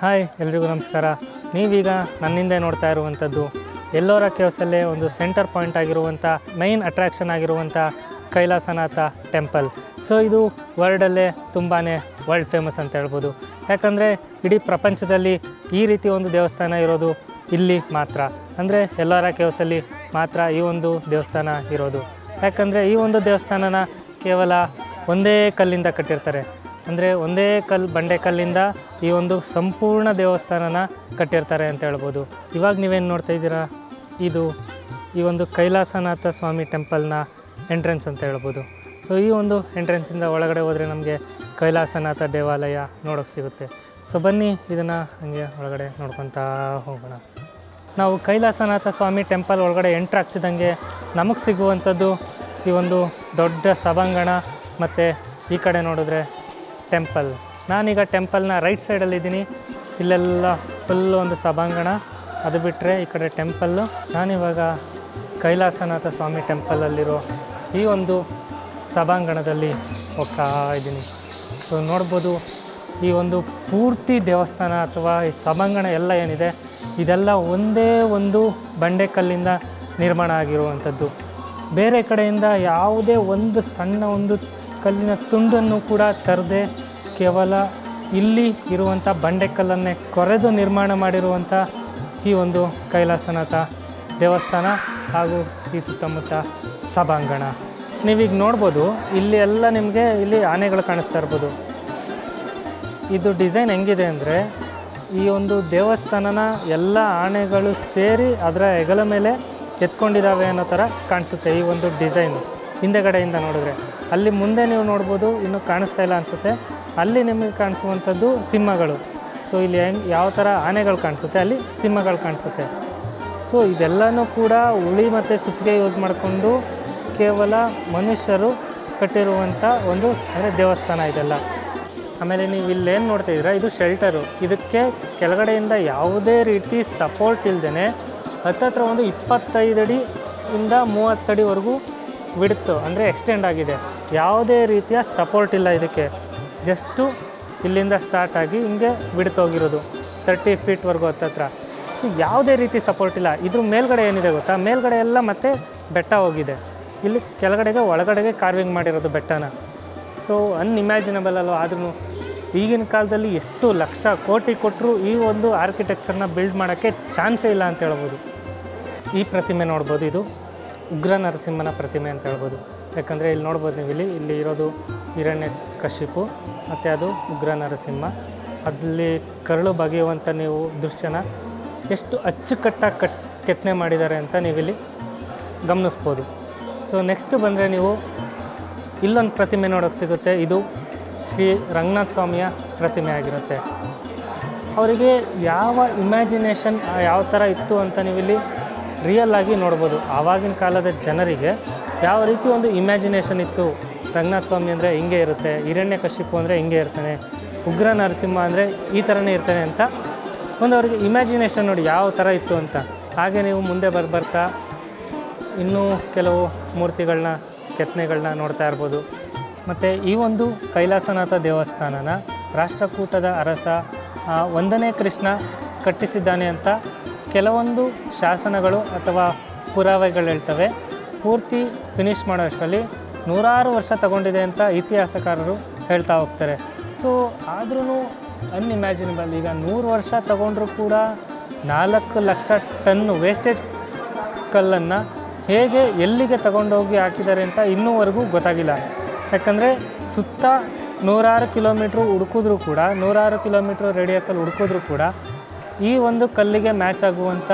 Hi ಎಲ್ರಿಗೂ ನಮಸ್ಕಾರ. ನೀವೀಗ ನನ್ನಿಂದೆ ನೋಡ್ತಾ ಇರುವಂಥದ್ದು ಎಲ್ಲೋರ ಕೇವ್ಸಲ್ಲೇ ಒಂದು ಸೆಂಟರ್ ಪಾಯಿಂಟ್ ಆಗಿರುವಂಥ ಮೈನ್ ಅಟ್ರಾಕ್ಷನ್ ಆಗಿರುವಂಥ ಕೈಲಾಸನಾಥ ಟೆಂಪಲ್. ಸೊ ಇದು ವರ್ಲ್ಡಲ್ಲೇ ತುಂಬಾ ವರ್ಲ್ಡ್ ಫೇಮಸ್ ಅಂತ ಹೇಳ್ಬೋದು. ಯಾಕಂದರೆ ಇಡೀ ಪ್ರಪಂಚದಲ್ಲಿ ಈ ರೀತಿ ಒಂದು ದೇವಸ್ಥಾನ ಇರೋದು ಇಲ್ಲಿ ಮಾತ್ರ, ಅಂದರೆ ಎಲ್ಲೋರ ಕೇವ್ಸಲ್ಲಿ ಮಾತ್ರ ಈ ಒಂದು ದೇವಸ್ಥಾನ ಇರೋದು. ಯಾಕಂದರೆ ಈ ಒಂದು ದೇವಸ್ಥಾನನ ಕೇವಲ ಒಂದೇ ಕಲ್ಲಿಂದ ಕಟ್ಟಿರ್ತಾರೆ, ಅಂದರೆ ಒಂದೇ ಬಂಡೆ ಕಲ್ಲಿಂದ ಈ ಒಂದು ಸಂಪೂರ್ಣ ದೇವಸ್ಥಾನನ ಕಟ್ಟಿರ್ತಾರೆ ಅಂತ ಹೇಳ್ಬೋದು. ಇವಾಗ ನೀವೇನು ನೋಡ್ತಾ ಇದ್ದೀರಾ, ಇದು ಈ ಒಂದು ಕೈಲಾಸನಾಥ ಸ್ವಾಮಿ ಟೆಂಪಲ್ನ ಎಂಟ್ರೆನ್ಸ್ ಅಂತ ಹೇಳ್ಬೋದು. ಸೊ ಈ ಒಂದು ಎಂಟ್ರೆನ್ಸಿಂದ ಒಳಗಡೆ ಹೋದರೆ ನಮಗೆ ಕೈಲಾಸನಾಥ ದೇವಾಲಯ ನೋಡೋಕ್ಕೆ ಸಿಗುತ್ತೆ. ಸೊ ಬನ್ನಿ ಇದನ್ನು ಹಾಗೆ ಒಳಗಡೆ ನೋಡ್ಕೊತಾ ಹೋಗೋಣ. ನಾವು ಕೈಲಾಸನಾಥ ಸ್ವಾಮಿ ಟೆಂಪಲ್ ಒಳಗಡೆ ಎಂಟ್ರ್ ಆಗ್ತಿದ್ದಂಗೆ ನಮಗೆ ಸಿಗುವಂಥದ್ದು ಈ ಒಂದು ದೊಡ್ಡ ಸಭಾಂಗಣ, ಮತ್ತು ಈ ಕಡೆ ನೋಡಿದ್ರೆ ಟೆಂಪಲ್. ನಾನೀಗ ಟೆಂಪಲ್ನ ರೈಟ್ ಸೈಡಲ್ಲಿದ್ದೀನಿ. ಇಲ್ಲೆಲ್ಲ ಫುಲ್ಲು ಒಂದು ಸಭಾಂಗಣ, ಅದು ಬಿಟ್ಟರೆ ಈ ಕಡೆ ಟೆಂಪಲ್ಲು. ನಾನಿವಾಗ ಕೈಲಾಸನಾಥ ಸ್ವಾಮಿ ಟೆಂಪಲಲ್ಲಿರೋ ಈ ಒಂದು ಸಭಾಂಗಣದಲ್ಲಿ ಹೋಗ್ತಾ ಇದ್ದೀನಿ. ಸೊ ನೋಡ್ಬೋದು, ಈ ಒಂದು ಪೂರ್ತಿ ದೇವಸ್ಥಾನ ಅಥವಾ ಈ ಸಭಾಂಗಣ ಎಲ್ಲ ಏನಿದೆ ಇದೆಲ್ಲ ಒಂದೇ ಒಂದು ಬಂಡೆಕಲ್ಲಿಂದ ನಿರ್ಮಾಣ ಆಗಿರುವಂಥದ್ದು. ಬೇರೆ ಕಡೆಯಿಂದ ಯಾವುದೇ ಒಂದು ಸಣ್ಣ ಒಂದು ಕಲ್ಲಿನ ತುಂಡನ್ನು ಕೂಡ ತರದೆ ಕೇವಲ ಇಲ್ಲಿ ಇರುವಂಥ ಬಂಡೆಕಲ್ಲನ್ನೇ ಕೊರೆದು ನಿರ್ಮಾಣ ಮಾಡಿರುವಂಥ ಈ ಒಂದು ಕೈಲಾಸನಾಥ ದೇವಸ್ಥಾನ ಹಾಗೂ ಈ ಸುತ್ತಮುತ್ತ ಸಭಾಂಗಣ. ನೀವೀಗ ನೋಡ್ಬೋದು, ಇಲ್ಲಿ ಎಲ್ಲ ನಿಮಗೆ ಇಲ್ಲಿ ಆನೆಗಳು ಕಾಣಿಸ್ತಾ ಇರ್ಬೋದು. ಇದು ಡಿಸೈನ್ ಹೆಂಗಿದೆ ಅಂದರೆ, ಈ ಒಂದು ದೇವಸ್ಥಾನನ ಎಲ್ಲ ಆನೆಗಳು ಸೇರಿ ಅದರ ಹೆಗಲ ಮೇಲೆ ಎತ್ಕೊಂಡಿದ್ದಾವೆ ಅನ್ನೋ ಥರ ಕಾಣಿಸುತ್ತೆ ಈ ಒಂದು ಡಿಸೈನು. ಹಿಂದೆಗಡೆಯಿಂದ ನೋಡಿದ್ರೆ ಅಲ್ಲಿ ಮುಂದೆ ನೀವು ನೋಡ್ಬೋದು, ಇನ್ನೂ ಕಾಣಿಸ್ತಾ ಇಲ್ಲ ಅನಿಸುತ್ತೆ, ಅಲ್ಲಿ ನಿಮಗೆ ಕಾಣಿಸುವಂಥದ್ದು ಸಿಂಹಗಳು. ಸೊ ಇಲ್ಲಿ ಯಾವ ಥರ ಆನೆಗಳು ಕಾಣಿಸುತ್ತೆ, ಅಲ್ಲಿ ಸಿಂಹಗಳು ಕಾಣಿಸುತ್ತೆ. ಸೊ ಇದೆಲ್ಲನೂ ಕೂಡ ಉಳಿ ಮತ್ತು ಸುತ್ತಿಗೆ ಯೂಸ್ ಮಾಡಿಕೊಂಡು ಕೇವಲ ಮನುಷ್ಯರು ಕಟ್ಟಿರುವಂಥ ಒಂದು ಅಂದರೆ ದೇವಸ್ಥಾನ ಇದೆಲ್ಲ. ಆಮೇಲೆ ನೀವು ಇಲ್ಲೇನು ನೋಡ್ತಾಯಿದ್ದೀರಾ, ಇದು ಶೆಲ್ಟರು. ಇದಕ್ಕೆ ಕೆಳಗಡೆಯಿಂದ ಯಾವುದೇ ರೀತಿ ಸಪೋರ್ಟ್ ಇಲ್ಲದೇ ಹತ್ತತ್ರ ಒಂದು 25 ಅಡಿಯಿಂದ 30 ಅಡಿವರೆಗೂ ಬಿಡ್ತು, ಅಂದರೆ ಎಕ್ಸ್ಟೆಂಡ್ ಆಗಿದೆ. ಯಾವುದೇ ರೀತಿಯ ಸಪೋರ್ಟ್ ಇಲ್ಲ ಇದಕ್ಕೆ. ಜಸ್ಟು ಇಲ್ಲಿಂದ ಸ್ಟಾರ್ಟ್ ಆಗಿ ಹಿಂಗೆ ಬಿಡ್ತೋಗಿರೋದು 30 ಫೀಟ್ವರೆಗೂ ಹತ್ತತ್ರ. ಸೊ ಯಾವುದೇ ರೀತಿ ಸಪೋರ್ಟ್ ಇಲ್ಲ. ಇದ್ರ ಮೇಲ್ಗಡೆ ಏನಿದೆ ಗೊತ್ತಾ, ಮೇಲ್ಗಡೆ ಎಲ್ಲ ಮತ್ತೆ ಬೆಟ್ಟ ಹೋಗಿದೆ. ಇಲ್ಲಿ ಕೆಳಗಡೆಗೆ ಒಳಗಡೆಗೆ ಕಾರ್ವಿಂಗ್ ಮಾಡಿರೋದು ಬೆಟ್ಟನ. ಸೊ ಅನ್ಇಮ್ಯಾಜಿನಬಲ್ ಅಲ್ವ. ಆದ್ರೂ ಈಗಿನ ಕಾಲದಲ್ಲಿ ಎಷ್ಟು ಲಕ್ಷ ಕೋಟಿ ಕೊಟ್ಟರು ಈ ಒಂದು ಆರ್ಕಿಟೆಕ್ಚರ್ನ ಬಿಲ್ಡ್ ಮಾಡೋಕ್ಕೆ ಚಾನ್ಸೇ ಇಲ್ಲ ಅಂತ ಹೇಳ್ಬೋದು. ಈ ಪ್ರತಿಮೆ ನೋಡ್ಬೋದು, ಇದು ಉಗ್ರ ನರಸಿಂಹನ ಪ್ರತಿಮೆ ಅಂತ ಹೇಳ್ಬೋದು. ಯಾಕಂದರೆ ಇಲ್ಲಿ ನೋಡ್ಬೋದು ನೀವು, ಇಲ್ಲಿ ಇರೋದು ಹಿರಣ್ಯಕಶಿಪು ಮತ್ತು ಅದು ಉಗ್ರ ನರಸಿಂಹ. ಅಲ್ಲಿ ಕರಳು ಬಗೆಯುವಂಥ ನೀವು ದೃಶ್ಯನ ಎಷ್ಟು ಅಚ್ಚುಕಟ್ಟಾಗಿ ಕೆತ್ತನೆ ಮಾಡಿದ್ದಾರೆ ಅಂತ ನೀವಿಲ್ಲಿ ಗಮನಿಸ್ಬೋದು. ಸೊ ನೆಕ್ಸ್ಟ್ ಬಂದರೆ ನೀವು ಇಲ್ಲೊಂದು ಪ್ರತಿಮೆ ನೋಡೋಕ್ಕೆ ಸಿಗುತ್ತೆ. ಇದು ಶ್ರೀ ರಂಗನಾಥ ಸ್ವಾಮಿಯ ಪ್ರತಿಮೆ ಆಗಿರುತ್ತೆ. ಅವರಿಗೆ ಯಾವ ಇಮ್ಯಾಜಿನೇಷನ್ ಯಾವ ಥರ ಇತ್ತು ಅಂತ ನೀವಿಲ್ಲಿ ರಿಯಲ್ ಆಗಿ ನೋಡ್ಬೋದು. ಆವಾಗಿನ ಕಾಲದ ಜನರಿಗೆ ಯಾವ ರೀತಿ ಒಂದು ಇಮ್ಯಾಜಿನೇಷನ್ ಇತ್ತು, ರಂಗನಾಥ ಸ್ವಾಮಿ ಅಂದರೆ ಹಿಂಗೆ ಇರುತ್ತೆ, ಹಿರಣ್ಯಕಶಿಪು ಅಂದರೆ ಹಿಂಗೆ ಇರ್ತಾನೆ, ಉಗ್ರ ನರಸಿಂಹ ಅಂದರೆ ಈ ಥರನೇ ಇರ್ತಾನೆ ಅಂತ ಒಂದು ಅವರಿಗೆ ಇಮ್ಯಾಜಿನೇಷನ್ ನೋಡಿ ಯಾವ ಥರ ಇತ್ತು ಅಂತ. ಹಾಗೆ ನೀವು ಮುಂದೆ ಬರ್ತಾ ಇನ್ನೂ ಕೆಲವು ಮೂರ್ತಿಗಳನ್ನ ಕೆತ್ತನೆಗಳನ್ನ ನೋಡ್ತಾ ಇರ್ಬೋದು. ಮತ್ತು ಈ ಒಂದು ಕೈಲಾಸನಾಥ ದೇವಸ್ಥಾನನ ರಾಷ್ಟ್ರಕೂಟದ ಅರಸ 1ನೇ ಕೃಷ್ಣ ಕಟ್ಟಿಸಿದ್ದಾನೆ ಅಂತ ಕೆಲವೊಂದು ಶಾಸನಗಳು ಅಥವಾ ಪುರಾವೆಗಳು ಹೇಳ್ತವೆ. ಪೂರ್ತಿ ಫಿನಿಷ್ ಮಾಡೋ ಅಷ್ಟರಲ್ಲಿ 100 ವರ್ಷ ತಗೊಂಡಿದೆ ಅಂತ ಇತಿಹಾಸಕಾರರು ಹೇಳ್ತಾ ಹೋಗ್ತಾರೆ. ಸೊ ಆದ್ರೂ ಅನ್ಇಮ್ಯಾಜಿನಬಲ್. ಈಗ 100 ವರ್ಷ ತಗೊಂಡ್ರೂ ಕೂಡ 4 ಲಕ್ಷ ಟನ್ನು ವೇಸ್ಟೇಜ್ ಕಲ್ಲನ್ನು ಹೇಗೆ ಎಲ್ಲಿಗೆ ತಗೊಂಡೋಗಿ ಹಾಕಿದ್ದಾರೆ ಅಂತ ಇನ್ನೂವರೆಗೂ ಗೊತ್ತಾಗಿಲ್ಲ. ಯಾಕಂದರೆ ಸುತ್ತ 106 ಕಿಲೋಮೀಟ್ರು ಹುಡುಕಿದ್ರೂ ಕೂಡ, 106 ಕಿಲೋಮೀಟ್ರ್ ರೇಡಿಯಸಲ್ಲಿ ಹುಡುಕಿದ್ರೂ ಕೂಡ ಈ ಒಂದು ಕಲ್ಲಿಗೆ ಮ್ಯಾಚ್ ಆಗುವಂಥ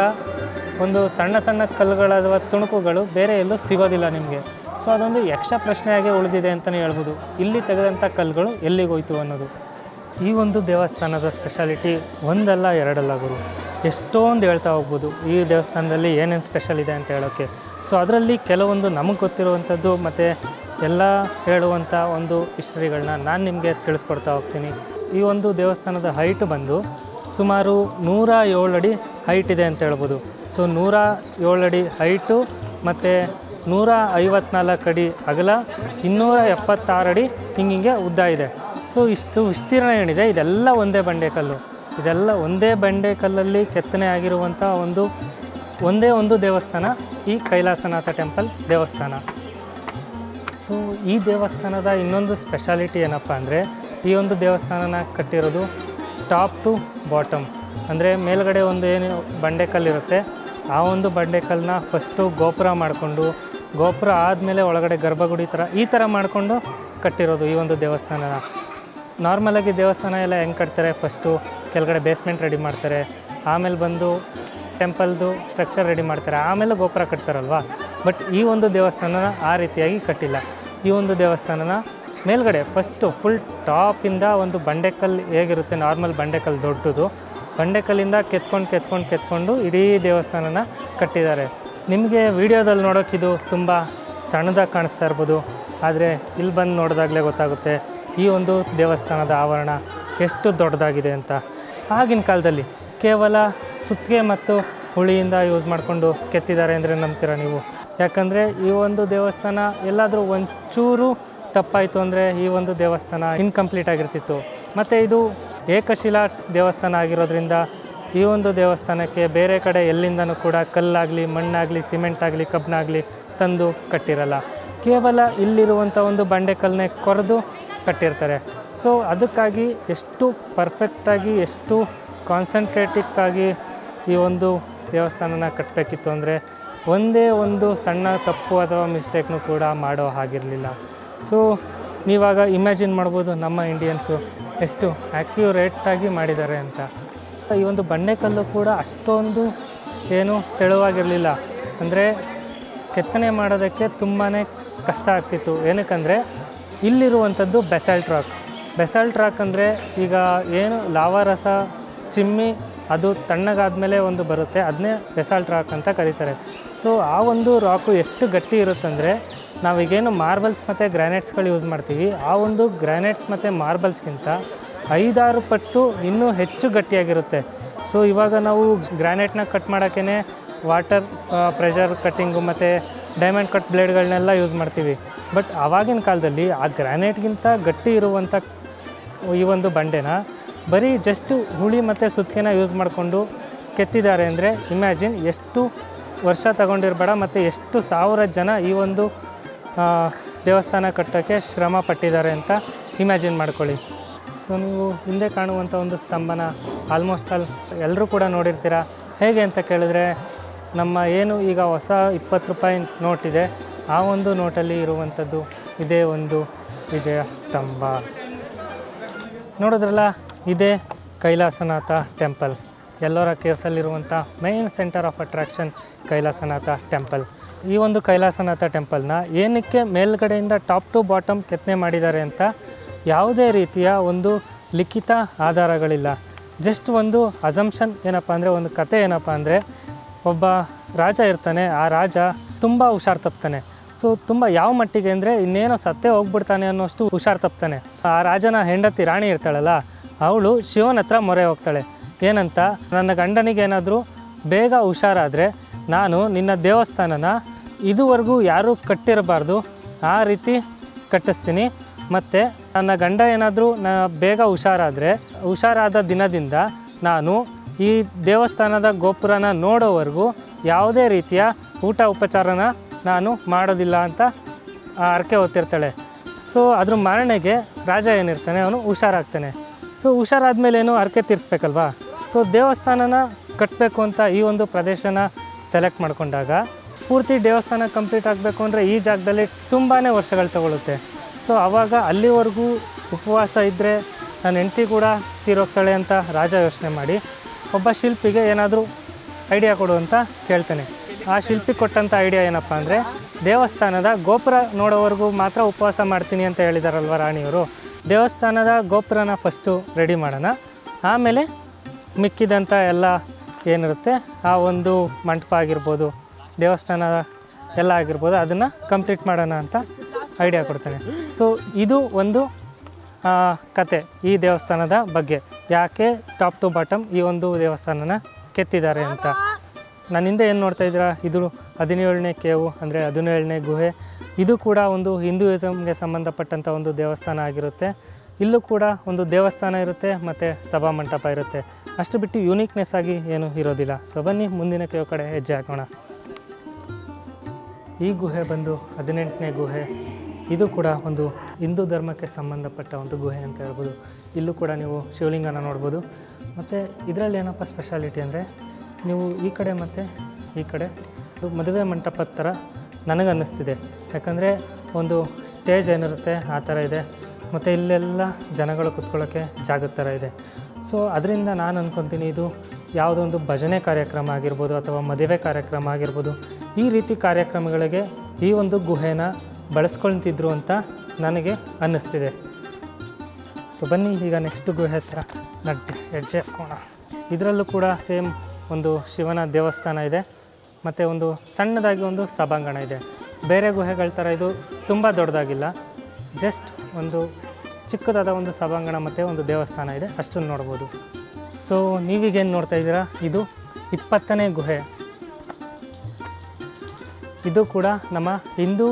ಒಂದು ಸಣ್ಣ ಸಣ್ಣ ಕಲ್ಲುಗಳ ಅಥವಾ ತುಣುಕುಗಳು ಬೇರೆ ಎಲ್ಲೂ ಸಿಗೋದಿಲ್ಲ ನಿಮಗೆ. ಸೊ ಅದೊಂದು ಯಕ್ಷ ಪ್ರಶ್ನೆಯಾಗಿ ಉಳಿದಿದೆ ಅಂತಲೇ ಹೇಳ್ಬೋದು, ಇಲ್ಲಿ ತೆಗೆದಂಥ ಕಲ್ಲುಗಳು ಎಲ್ಲಿಗೋಯ್ತು ಅನ್ನೋದು. ಈ ಒಂದು ದೇವಸ್ಥಾನದ ಸ್ಪೆಷಾಲಿಟಿ ಒಂದಲ್ಲ ಎರಡಲ್ಲ ಗುರು, ಎಷ್ಟೊಂದು ಹೇಳ್ತಾ ಹೋಗ್ಬೋದು ಈ ದೇವಸ್ಥಾನದಲ್ಲಿ ಏನೇನು ಸ್ಪೆಷಲ್ ಇದೆ ಅಂತ ಹೇಳೋಕ್ಕೆ. ಸೊ ಅದರಲ್ಲಿ ಕೆಲವೊಂದು ನಮಗೆ ಗೊತ್ತಿರುವಂಥದ್ದು ಮತ್ತು ಎಲ್ಲ ಹೇಳುವಂಥ ಒಂದು ಹಿಸ್ಟ್ರಿಗಳನ್ನ ನಾನು ನಿಮಗೆ ತಿಳಿಸ್ಕೊಡ್ತಾ ಹೋಗ್ತೀನಿ. ಈ ಒಂದು ದೇವಸ್ಥಾನದ ಹೈಟ್ ಬಂದು ಸುಮಾರು 107 ಅಡಿ ಹೈಟ್ ಇದೆ ಅಂತ ಹೇಳ್ಬೋದು. ಸೊ 107 ಅಡಿ ಹೈಟು ಮತ್ತು 154 ಅಡಿ ಅಗಲ, 276 ಅಡಿ ಹಿಂಗೆ ಉದ್ದ ಇದೆ. ಸೊ ಇಷ್ಟು ವಿಸ್ತೀರ್ಣ ಏನಿದೆ ಇದೆಲ್ಲ ಒಂದೇ ಬಂಡೆಕಲ್ಲು. ಇದೆಲ್ಲ ಒಂದೇ ಬಂಡೆಕಲ್ಲಲ್ಲಿ ಕೆತ್ತನೆ ಆಗಿರುವಂಥ ಒಂದೇ ಒಂದು ದೇವಸ್ಥಾನ ಈ ಕೈಲಾಸನಾಥ ಟೆಂಪಲ್ ದೇವಸ್ಥಾನ. ಸೊ ಈ ದೇವಸ್ಥಾನದ ಇನ್ನೊಂದು ಸ್ಪೆಷಾಲಿಟಿ ಏನಪ್ಪ ಅಂದರೆ, ಈ ಒಂದು ದೇವಸ್ಥಾನನ ಕಟ್ಟಿರೋದು ಟಾಪ್ ಟು ಬಾಟಮ್. ಅಂದರೆ ಮೇಲ್ಗಡೆ ಒಂದು ಏನು ಬಂಡೆಕಲ್ಲಿರುತ್ತೆ, ಆ ಒಂದು ಬಂಡೆಕಲ್ಲನ್ನ ಫಸ್ಟು ಗೋಪುರ ಮಾಡಿಕೊಂಡು, ಗೋಪುರ ಆದಮೇಲೆ ಒಳಗಡೆ ಗರ್ಭಗುಡಿ ಈ ಥರ ಮಾಡಿಕೊಂಡು ಕಟ್ಟಿರೋದು ಈ ಒಂದು ದೇವಸ್ಥಾನನ. ನಾರ್ಮಲಾಗಿ ದೇವಸ್ಥಾನ ಎಲ್ಲ ಹೆಂಗೆ ಕಟ್ತಾರೆ, ಫಸ್ಟು ಕೆಳಗಡೆ ಬೇಸ್ಮೆಂಟ್ ರೆಡಿ ಮಾಡ್ತಾರೆ, ಆಮೇಲೆ ಬಂದು ಟೆಂಪಲ್ದು ಸ್ಟ್ರಕ್ಚರ್ ರೆಡಿ ಮಾಡ್ತಾರೆ, ಆಮೇಲೆ ಗೋಪುರ ಕಟ್ತಾರಲ್ವ. ಬಟ್ ಈ ಒಂದು ದೇವಸ್ಥಾನನ ಆ ರೀತಿಯಾಗಿ ಕಟ್ಟಿಲ್ಲ. ಈ ಒಂದು ದೇವಸ್ಥಾನನ ಮೇಲ್ಗಡೆ ಫಸ್ಟು ಫುಲ್ ಟಾಪಿಂದ ಒಂದು ಬಂಡೆಕಲ್ಲು ಹೇಗಿರುತ್ತೆ, ನಾರ್ಮಲ್ ಬಂಡೆಕಲ್ಲು ದೊಡ್ಡದು, ಬಂಡೆಕಲ್ಲಿಂದ ಕೆತ್ಕೊಂಡು ಇಡೀ ದೇವಸ್ಥಾನನ ಕಟ್ಟಿದ್ದಾರೆ. ನಿಮಗೆ ವಿಡಿಯೋದಲ್ಲಿ ನೋಡೋಕ್ಕಿದು ತುಂಬ ಸಣ್ಣದಾಗಿ ಕಾಣಿಸ್ತಾ ಇರ್ಬೋದು, ಆದರೆ ಇಲ್ಲಿ ಬಂದು ನೋಡಿದಾಗಲೇ ಗೊತ್ತಾಗುತ್ತೆ ಈ ಒಂದು ದೇವಸ್ಥಾನದ ಆವರಣ ಎಷ್ಟು ದೊಡ್ಡದಾಗಿದೆ ಅಂತ. ಆಗಿನ ಕಾಲದಲ್ಲಿ ಕೇವಲ ಸುತ್ತಿಗೆ ಮತ್ತು ಹುಳಿಯಿಂದ ಯೂಸ್ ಮಾಡಿಕೊಂಡು ಕೆತ್ತಿದ್ದಾರೆ ಅಂದರೆ ನಂಬ್ತೀರಾ ನೀವು? ಯಾಕಂದರೆ ಈ ಒಂದು ದೇವಸ್ಥಾನ ಎಲ್ಲಾದರೂ ಒಂಚೂರು ತಪ್ಪಾಯಿತು ಅಂದರೆ ಈ ಒಂದು ದೇವಸ್ಥಾನ ಇನ್ಕಂಪ್ಲೀಟ್ ಆಗಿರ್ತಿತ್ತು. ಮತ್ತು ಇದು ಏಕಶಿಲಾ ದೇವಸ್ಥಾನ ಆಗಿರೋದ್ರಿಂದ ಈ ಒಂದು ದೇವಸ್ಥಾನಕ್ಕೆ ಬೇರೆ ಕಡೆ ಎಲ್ಲಿಂದನೂ ಕೂಡ ಕಲ್ಲಾಗಲಿ, ಮಣ್ಣಾಗಲಿ, ಸಿಮೆಂಟ್ ಆಗಲಿ, ಕಬ್ಬನಾಗಲಿ ತಂದು ಕಟ್ಟಿರಲ್ಲ. ಕೇವಲ ಇಲ್ಲಿರುವಂಥ ಒಂದು ಬಂಡೆಕಲ್ಲನ್ನೇ ಕೊರೆದು ಕಟ್ಟಿರ್ತಾರೆ. ಸೊ ಅದಕ್ಕಾಗಿ ಎಷ್ಟು ಪರ್ಫೆಕ್ಟಾಗಿ, ಎಷ್ಟು ಕಾನ್ಸಂಟ್ರೇಟಿಕ್ಕಾಗಿ ಈ ಒಂದು ದೇವಸ್ಥಾನನ ಕಟ್ಟಬೇಕಿತ್ತು ಅಂದರೆ ಒಂದೇ ಒಂದು ಸಣ್ಣ ತಪ್ಪು ಅಥವಾ ಮಿಸ್ಟೇಕ್ನೂ ಕೂಡ ಮಾಡೋ ಹಾಗಿರಲಿಲ್ಲ. ಸೊ ನೀವಾಗ ಇಮ್ಯಾಜಿನ್ ಮಾಡ್ಬೋದು ನಮ್ಮ ಇಂಡಿಯನ್ಸು ಎಷ್ಟು ಆ್ಯಕ್ಯುರೇಟಾಗಿ ಮಾಡಿದ್ದಾರೆ ಅಂತ. ಈ ಒಂದು ಬಂಡೆಕಲ್ಲು ಕೂಡ ಅಷ್ಟೊಂದು ಏನು ತೆಳುವಾಗಿರಲಿಲ್ಲ. ಅಂದರೆ ಕೆತ್ತನೆ ಮಾಡೋದಕ್ಕೆ ತುಂಬಾ ಕಷ್ಟ ಆಗ್ತಿತ್ತು. ಏನಕ್ಕಂದರೆ ಇಲ್ಲಿರುವಂಥದ್ದು ಬೆಸಾಲ್ಟ್ ರಾಕ್ ಅಂದರೆ ಈಗ ಏನು ಲಾವಾರಸ ಚಿಮ್ಮಿ ಅದು ತಣ್ಣಗಾದ್ಮೇಲೆ ಒಂದು ಬರುತ್ತೆ, ಅದನ್ನೇ ಬೆಸಾಲ್ಟ್ ರಾಕ್ ಅಂತ ಕರೀತಾರೆ. ಸೊ ಆ ಒಂದು ರಾಕು ಎಷ್ಟು ಗಟ್ಟಿ ಇರುತ್ತಂದರೆ, ನಾವೀಗೇನು ಮಾರ್ಬಲ್ಸ್ ಮತ್ತು ಗ್ರಾನೈಟ್ಸ್ಗಳು ಯೂಸ್ ಮಾಡ್ತೀವಿ, ಆ ಒಂದು ಗ್ರಾನೈಟ್ಸ್ ಮತ್ತು ಮಾರ್ಬಲ್ಸ್ಗಿಂತ 5-6 ಪಟ್ಟು ಇನ್ನೂ ಹೆಚ್ಚು ಗಟ್ಟಿಯಾಗಿರುತ್ತೆ. ಸೊ ಇವಾಗ ನಾವು ಗ್ರಾನೈಟ್ನ ಕಟ್ ಮಾಡೋಕ್ಕೇ ವಾಟರ್ ಪ್ರೆಷರ್ ಕಟ್ಟಿಂಗು ಮತ್ತು ಡೈಮಂಡ್ ಕಟ್ ಬ್ಲೇಡ್ಗಳನ್ನೆಲ್ಲ ಯೂಸ್ ಮಾಡ್ತೀವಿ. ಬಟ್ ಆವಾಗಿನ ಕಾಲದಲ್ಲಿ ಆ ಗ್ರಾನೈಟ್ಗಿಂತ ಗಟ್ಟಿ ಇರುವಂಥ ಈ ಒಂದು ಬಂಡೆನ ಬರೀ ಜಸ್ಟು ಹುಳಿ ಮತ್ತು ಸುತ್ತಿಗೆನ ಯೂಸ್ ಮಾಡಿಕೊಂಡು ಕೆತ್ತಿದ್ದಾರೆ ಅಂದರೆ ಇಮ್ಯಾಜಿನ್ ಎಷ್ಟು ವರ್ಷ ತಗೊಂಡಿರಬೇಡ ಮತ್ತು ಎಷ್ಟು ಸಾವಿರ ಜನ ಈ ಒಂದು ದೇವಸ್ಥಾನ ಕಟ್ಟೋಕ್ಕೆ ಶ್ರಮ ಪಟ್ಟಿದ್ದಾರೆ ಅಂತ ಇಮ್ಯಾಜಿನ್ ಮಾಡ್ಕೊಳ್ಳಿ. ಸೊ ನೀವು ಹಿಂದೆ ಕಾಣುವಂಥ ಒಂದು ಸ್ತಂಭನ ಆಲ್ಮೋಸ್ಟ್ ಎಲ್ಲರೂ ಕೂಡ ನೋಡಿರ್ತೀರ. ಹೇಗೆ ಅಂತ ಕೇಳಿದ್ರೆ, ನಮ್ಮ ಏನು ಈಗ ಹೊಸ 20 ರೂಪಾಯಿ ನೋಟ್ ಇದೆ, ಆ ಒಂದು ನೋಟಲ್ಲಿ ಇರುವಂಥದ್ದು ಇದೇ ಒಂದು ವಿಜಯ ಸ್ತಂಭ. ನೋಡಿದ್ರಲ್ಲ, ಇದೇ ಕೈಲಾಸನಾಥ ಟೆಂಪಲ್. ಎಲ್ಲೋರ ಕೇವ್ಸಲ್ಲಿರುವಂಥ main center of attraction Kailasanatha temple. ಈ ಒಂದು ಕೈಲಾಸನಾಥ ಟೆಂಪಲ್ನ ಏನಕ್ಕೆ ಮೇಲ್ಗಡೆಯಿಂದ ಟಾಪ್ ಟು ಬಾಟಮ್ ಕೆತ್ತನೆ ಮಾಡಿದ್ದಾರೆ ಅಂತ ಯಾವುದೇ ರೀತಿಯ ಒಂದು ಲಿಖಿತ ಆಧಾರಗಳಿಲ್ಲ. ಜಸ್ಟ್ ಒಂದು ಅಸಂಪ್ಷನ್ ಏನಪ್ಪ ಅಂದರೆ, ಒಂದು ಕತೆ ಏನಪ್ಪ ಅಂದರೆ, ಒಬ್ಬ ರಾಜ ಇರ್ತಾನೆ, ಆ ರಾಜ ತುಂಬ ಹುಷಾರು ತಪ್ತಾನೆ. ಸೊ ತುಂಬ ಯಾವ ಮಟ್ಟಿಗೆ ಅಂದರೆ, ಇನ್ನೇನೋ ಸತ್ತೇ ಹೋಗ್ಬಿಡ್ತಾನೆ ಅನ್ನೋಷ್ಟು ಹುಷಾರು ತಪ್ತಾನೆ. ಆ ರಾಜನ ಹೆಂಡತಿ ರಾಣಿ ಇರ್ತಾಳಲ್ಲ, ಅವಳು ಶಿವನ ಹತ್ರ ಮೊರೆ ಹೋಗ್ತಾಳೆ. ಏನಂತ, ನನ್ನ ಗಂಡನಿಗೇನಾದರೂ ಬೇಗ ಹುಷಾರಾದರೆ ನಾನು ನಿನ್ನ ದೇವಸ್ಥಾನನ ಇದುವರೆಗೂ ಯಾರೂ ಕಟ್ಟಿರಬಾರ್ದು ಆ ರೀತಿ ಕಟ್ಟಿಸ್ತೀನಿ, ಮತ್ತು ನನ್ನ ಗಂಡ ಏನಾದರೂ ಬೇಗ ಹುಷಾರಾದ ದಿನದಿಂದ ನಾನು ಈ ದೇವಸ್ಥಾನದ ಗೋಪುರನ ನೋಡೋವರೆಗೂ ಯಾವುದೇ ರೀತಿಯ ಊಟ ಉಪಚಾರನ ನಾನು ಮಾಡೋದಿಲ್ಲ ಅಂತ ಹರಕೆ ಹೊತ್ತಿರ್ತಾಳೆ. ಸೊ ಅದ್ರ ಮರಣೆಗೆ ರಾಜ ಏನಿರ್ತಾನೆ, ಅವನು ಹುಷಾರಾಗ್ತಾನೆ. ಸೊ ಹುಷಾರಾದ್ಮೇಲೇನು ಹರಕೆ ತೀರಿಸ್ಬೇಕಲ್ವಾ. ಸೊ ದೇವಸ್ಥಾನನ ಕಟ್ಟಬೇಕು ಅಂತ ಈ ಒಂದು ಪ್ರದೇಶನ ಸೆಲೆಕ್ಟ್ ಮಾಡ್ಕೊಂಡಾಗ, ಪೂರ್ತಿ ದೇವಸ್ಥಾನ ಕಂಪ್ಲೀಟ್ ಆಗಬೇಕು ಅಂದರೆ ಈ ಜಾಗದಲ್ಲಿ ತುಂಬಾ ವರ್ಷಗಳು ತಗೊಳುತ್ತೆ. ಸೊ ಆವಾಗ ಅಲ್ಲಿವರೆಗೂ ಉಪವಾಸ ಇದ್ದರೆ ನನ್ನ ಹೆಂಡತಿ ಕೂಡ ತೀರೋಗ್ತಾಳೆ ಅಂತ ರಾಜ ಯೋಚನೆ ಮಾಡಿ ಒಬ್ಬ ಶಿಲ್ಪಿಗೆ ಏನಾದರೂ ಐಡಿಯಾ ಕೊಡು ಅಂತ ಕೇಳ್ತಾನೆ. ಆ ಶಿಲ್ಪಿ ಕೊಟ್ಟಂಥ ಐಡಿಯಾ ಏನಪ್ಪ ಅಂದರೆ, ದೇವಸ್ಥಾನದ ಗೋಪುರ ನೋಡೋವರೆಗೂ ಮಾತ್ರ ಉಪವಾಸ ಮಾಡ್ತೀನಿ ಅಂತ ಹೇಳಿದಾರಲ್ವ ರಾಣಿಯವರು. ದೇವಸ್ಥಾನದ ಗೋಪುರನ ಫಸ್ಟು ರೆಡಿ ಮಾಡೋಣ, ಆಮೇಲೆ ಮಿಕ್ಕಿದಂಥ ಎಲ್ಲ ಏನಿರುತ್ತೆ ಆ ಒಂದು ಮಂಟಪ ಆಗಿರ್ಬೋದು, ದೇವಸ್ಥಾನ ಎಲ್ಲ ಆಗಿರ್ಬೋದು, ಅದನ್ನು ಕಂಪ್ಲೀಟ್ ಮಾಡೋಣ ಅಂತ ಐಡಿಯಾ ಕೊಡ್ತಾನೆ. ಸೊ ಇದು ಒಂದು ಕತೆ ಈ ದೇವಸ್ಥಾನದ ಬಗ್ಗೆ, ಯಾಕೆ ಟಾಪ್ ಟು ಬಾಟಮ್ ಈ ಒಂದು ದೇವಸ್ಥಾನನ ಕೆತ್ತಿದ್ದಾರೆ ಅಂತ. ನನ್ನ ಹಿಂದೆ ಏನು ನೋಡ್ತಾ ಇದ್ದೀರಾ, ಇದು 17ನೇ ಕೇವು ಅಂದರೆ 17ನೇ ಗುಹೆ. ಇದು ಕೂಡ ಒಂದು ಹಿಂದೂಯಿಸಮ್ಗೆ ಸಂಬಂಧಪಟ್ಟಂಥ ಒಂದು ದೇವಸ್ಥಾನ ಆಗಿರುತ್ತೆ. ಇಲ್ಲೂ ಕೂಡ ಒಂದು ದೇವಸ್ಥಾನ ಇರುತ್ತೆ ಮತ್ತು ಸಭಾ ಮಂಟಪ ಇರುತ್ತೆ. ಅಷ್ಟು ಬಿಟ್ಟು ಯೂನಿಕ್ನೆಸ್ ಆಗಿ ಏನೂ ಇರೋದಿಲ್ಲ. ಸೊ ಬನ್ನಿ ಮುಂದಿನ ಕೇವ್ ಕಡೆ ಹೆಜ್ಜೆ ಹಾಕೋಣ. ಈ ಗುಹೆ ಬಂದು 18ನೇ ಗುಹೆ. ಇದು ಕೂಡ ಒಂದು ಹಿಂದೂ ಧರ್ಮಕ್ಕೆ ಸಂಬಂಧಪಟ್ಟ ಒಂದು ಗುಹೆ ಅಂತ ಹೇಳ್ಬೋದು. ಇಲ್ಲೂ ಕೂಡ ನೀವು ಶಿವಲಿಂಗನ ನೋಡ್ಬೋದು. ಮತ್ತು ಇದರಲ್ಲಿ ಏನಪ್ಪ ಸ್ಪೆಷಾಲಿಟಿ ಅಂದರೆ, ನೀವು ಈ ಕಡೆ ಮತ್ತು ಈ ಕಡೆ ಅದು ಮದುವೆ ಮಂಟಪದ ಥರ ನನಗನ್ನಿಸ್ತಿದೆ. ಯಾಕಂದರೆ ಒಂದು ಸ್ಟೇಜ್ ಏನಿರುತ್ತೆ ಆ ಥರ ಇದೆ, ಮತ್ತು ಇಲ್ಲೆಲ್ಲ ಜನಗಳು ಕೂತ್ಕೊಳ್ಳೋಕ್ಕೆ ಜಾಗದ ಥರ ಇದೆ. ಸೊ ಅದರಿಂದ ನಾನು ಅಂದ್ಕೊತೀನಿ ಇದು ಯಾವುದೋ ಒಂದು ಭಜನೆ ಕಾರ್ಯಕ್ರಮ ಆಗಿರ್ಬೋದು ಅಥವಾ ಮದುವೆ ಕಾರ್ಯಕ್ರಮ ಆಗಿರ್ಬೋದು, ಈ ರೀತಿ ಕಾರ್ಯಕ್ರಮಗಳಿಗೆ ಈ ಒಂದು ಗುಹೆನ ಬಳಸ್ಕೊಳ್ತಿದ್ರು ಅಂತ ನನಗೆ ಅನ್ನಿಸ್ತಿದೆ. ಸೊ ಬನ್ನಿ ಈಗ ನೆಕ್ಸ್ಟ್ ಗುಹೆ ಹತ್ರ ಹೆಜ್ಜೆ ಹಾಕೋಣ. ಇದರಲ್ಲೂ ಕೂಡ ಸೇಮ್ ಒಂದು ಶಿವನ ದೇವಸ್ಥಾನ ಇದೆ ಮತ್ತು ಒಂದು ಸಣ್ಣದಾಗಿ ಒಂದು ಸಭಾಂಗಣ ಇದೆ. ಬೇರೆ ಗುಹೆಗಳ ಥರ ಇದು ತುಂಬ ದೊಡ್ಡದಾಗಿಲ್ಲ, ಜಸ್ಟ್ ಒಂದು ಚಿಕ್ಕದಾದ ಒಂದು ಸಭಾಂಗಣ ಮತ್ತು ಒಂದು ದೇವಸ್ಥಾನ ಇದೆ, ಅಷ್ಟನ್ನು ನೋಡ್ಬೋದು. ಸೊ ನೀವೀಗೇನು ನೋಡ್ತಾ ಇದ್ದೀರಾ, ಇದು 20ನೇ ಗುಹೆ. ಇದು ಕೂಡ ನಮ್ಮ ಹಿಂದೂ